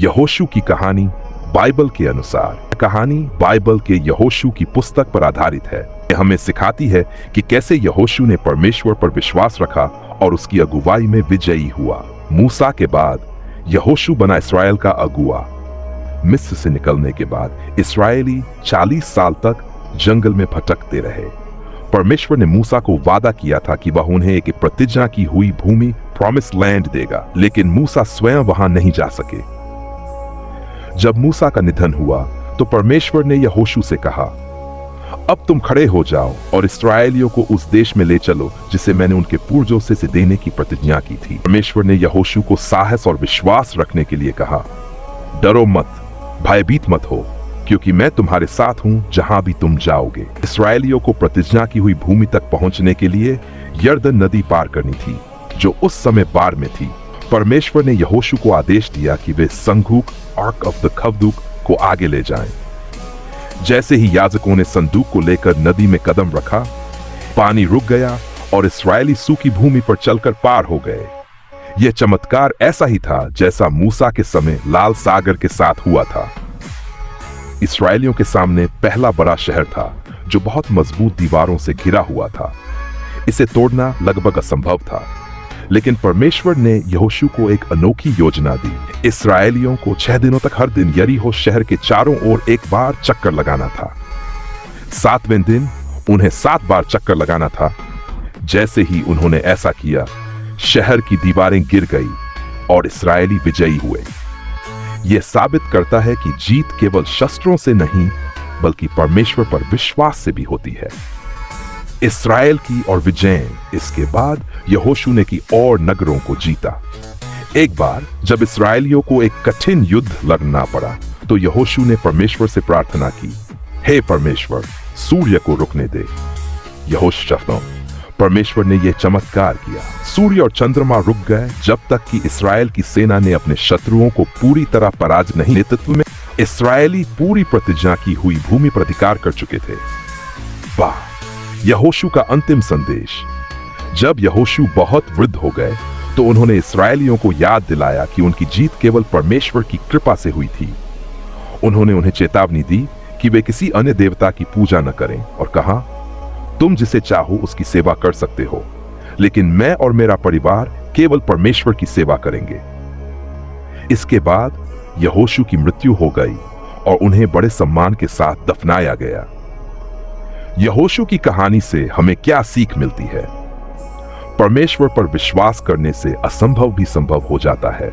यहोशू की कहानी बाइबल के अनुसार कहानी बाइबल के यहोशू की पुस्तक पर आधारित है। यह हमें सिखाती है कि कैसे यहोशू ने परमेश्वर पर विश्वास रखा और उसकी अगुवाई में विजयी हुआ। मूसा के बाद यहोशू बना इस्राएल का अगुआ। मिस्र से निकलने के बाद इस्राएली 40 साल तक जंगल में भटकते रहे। परमेश्वर ने मूसा को वादा किया था कि वह उन्हें एक प्रतिज्ञा की हुई भूमि प्रॉमिस लैंड देगा, लेकिन मूसा स्वयं वहां नहीं जा सके। जब मूसा का निधन हुआ तो परमेश्वर ने यहोशू से कहा, अब तुम खड़े हो जाओ और इस्राएलियों को उस देश में ले चलो जिसे मैंने उनके पूर्वजों से देने की प्रतिज्ञा की थी। परमेश्वर ने यहोशू को साहस और विश्वास रखने के लिए कहा, डरो मत, भयभीत मत हो, क्योंकि मैं तुम्हारे साथ हूं जहां भी तुम जाओगे। इस्राएलियों को प्रतिज्ञा की हुई भूमि तक पहुंचने के लिए यरदन नदी पार करनी थी, जो उस समय बाढ़ में थी। परमेश्वर ने यहोशू को आदेश दिया कि वे संदूक आर्क ऑफ द कवदूक को आगे ले जाएं। जैसे ही याजकों ने संदूक को लेकर नदी में कदम रखा, पानी रुक गया और इस्राएली सूखी भूमि पर चलकर पार हो गए। यह चमत्कार ऐसा ही था जैसा मूसा के समय लाल सागर के साथ हुआ था। इस्राएलियों के सामने पहला बड़ा शहर था जो बहुत मजबूत दीवारों से घिरा हुआ था। इसे तोड़ना लगभग असंभव था, लेकिन परमेश्वर ने यहोशू को एक अनोखी योजना दी। इस्राएलियों को 6 दिनों तक हर दिन यरीहो शहर के चारों ओर एक बार चक्कर लगाना था। 7वें दिन उन्हें 7 बार चक्कर लगाना था। जैसे ही उन्होंने ऐसा किया, शहर की दीवारें गिर गई और इस्राएली विजयी हुए। यह साबित करता है कि जीत केवल शस्त्रों से नहीं, बल्कि परमेश्वर पर विश्वास से भी होती है। इस्राएल की और विजय। इसके बाद यहोशू ने की और नगरों को जीता। एक बार जब इस्राएलियों को एक कठिन युद्ध लड़ना पड़ा, तो यहोशू ने परमेश्वर से प्रार्थना की, हे परमेश्वर, सूर्य को रुकने दे। यहोशू परमेश्वर ने यह चमत्कार किया। सूर्य और चंद्रमा रुक गए जब तक कि इस्राएल की सेना ने अपने शत्रुओं को पूरी तरह पराजित नहीं। नेतृत्व में इस्राएली पूरी प्रतिज्ञा की हुई भूमि पर अधिकार कर चुके थे। वाह! यहोशू का अंतिम संदेश। जब यहोशू बहुत वृद्ध हो गए तो उन्होंने इस्राएलियों को याद दिलाया कि उनकी जीत केवल परमेश्वर की कृपा से हुई थी। उन्होंने उन्हें चेतावनी दी कि वे किसी अन्य देवता की पूजा न करें और कहा, तुम जिसे चाहो उसकी सेवा कर सकते हो, लेकिन मैं और मेरा परिवार केवल परमेश्वर की सेवा करेंगे। इसके बाद यहोशू की मृत्यु हो गई और उन्हें बड़े सम्मान के साथ दफनाया गया। यहोशू की कहानी से हमें क्या सीख मिलती है? परमेश्वर पर विश्वास करने से असंभव भी संभव हो जाता है।